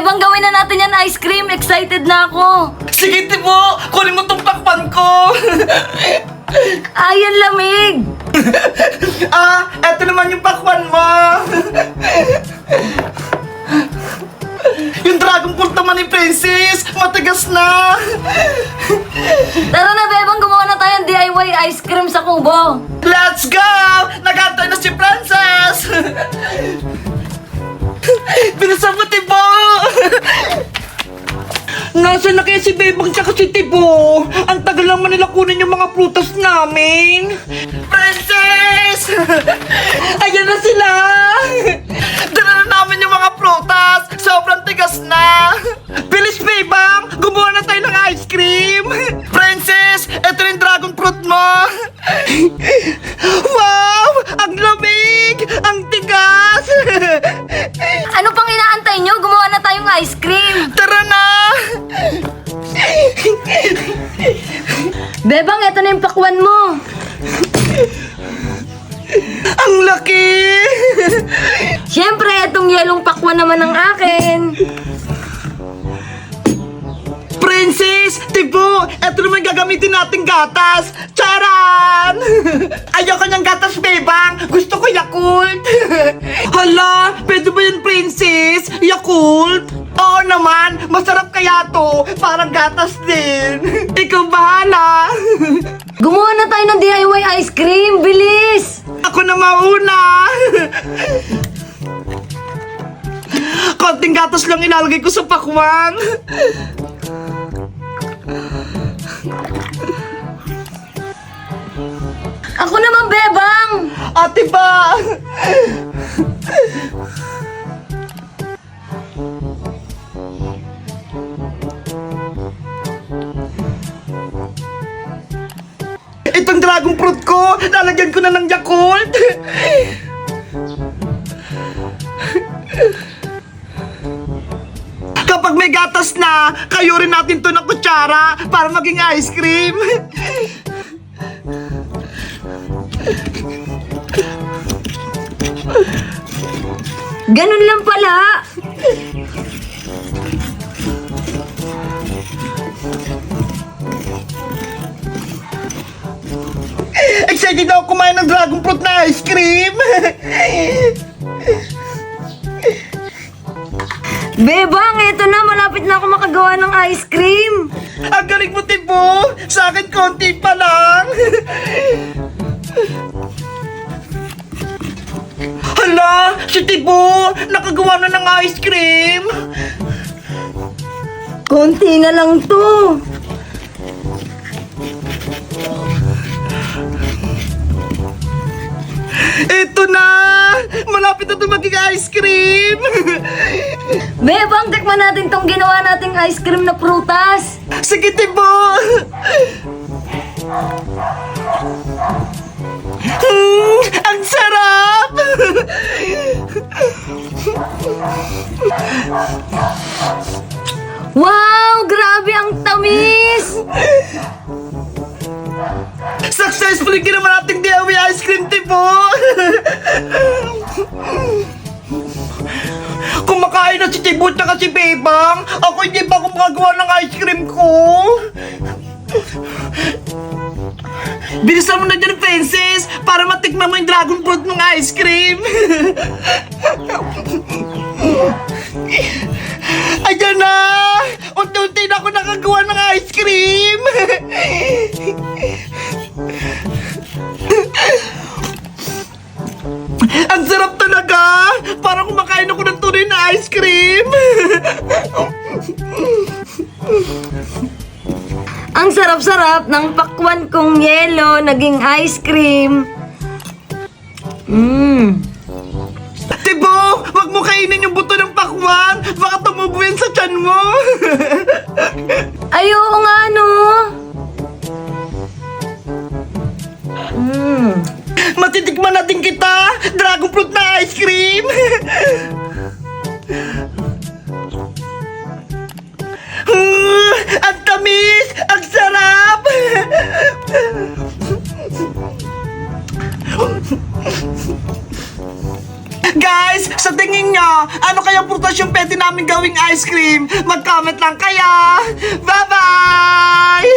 Bebang, gawin na natin yan ice cream. Excited na ako. Sige, Tibo! Kunin mo tong pakpan ko! Ay, ang lamig. Eto naman yung pakwan mo! Yung dragon fruit naman ni Princess! Matigas na! Tara na, Bebang, gumawa na tayo ng DIY ice cream sa kubo. Let's go! Nagantay na si Princess! Bilisan mo, Tibo! Nasaan na kaya si Bebang tsaka si Tibo? Ang tagal naman nila kunin yung mga prutas namin. Princess! Ayan na sila! Dala na namin yung mga prutas! Sobrang tigas na! Bilis, Bebang! Gumawa na tayo ng ice cream! Princess! Ito yung dragon fruit mo! Wow! Ang lamig! Ang tigas! Ano pang inaantay nyo? Gumawa na tayong ice cream. Tara na! Bebang, eto na yung pakwan mo. Ang laki! Siyempre, etong yelong pakwan naman ang akin. Princess! Tibo! Ito naman gagamitin nating gatas! Charan! Ayoko niyang gatas, Bebang! Gusto ko Yakult! Hala! Pwede ba yun, Princess? Yakult? Oo naman! Masarap kaya to! Parang gatas din! Ikaw bahala! Gumawa na tayo ng DIY ice cream. Bilis! Ako na mauna! Konting gatas lang ilalagay ko sa pakwan! Ako naman, Bebang! Ate ba? Itong dragon fruit ko, lalagyan ko na ng Yakult. Kapag may gatas na, kayo rin natin to ng kutsara para maging ice cream. Ganun lang pala. Excited ako kumain ng dragon fruit na ice cream. Bebang, eto na. Malapit na ako makagawa ng ice cream. Ang galing mo, Tibo! Sa akin, konti pa lang! Hala! Si Tibo! Nakagawa na ng ice cream! Konti na lang to. Ito na! Malapit na ito maging ice cream! Bebang, tikman natin tong ginawa nating ice cream na prutas. Sige, Tibo! Ang sarap! Wow! Grabe ang tamis! Successfully ginawa nating DIY ice cream, Tibo! Kumakain na si Tibo at si Bebang. Ako hindi pa ako makagawa ng ice cream ko. Bilisan mo na dyan, Princess, para matikman mo yung dragon fruit ng ice cream. Ayan na! Unti-unti na ako nakagawa ng ice cream. Ang sarap talaga! Parang kumakain ako ng tunay na ice cream! Ang sarap-sarap ng pakwan kong yelo naging ice cream. Tibo! Wag mo kainin yung buto ng pakwan! Baka tumubo yan sa tiyan mo! Ay, oo nga, no? Matitikman natin kita! Dragon fruit na ice cream! Ang tamis! Ang sarap! Guys, sa tingin nyo, ano kaya prutas yung pwede namin gawing ice cream? Mag-comment lang kaya. Bye-bye!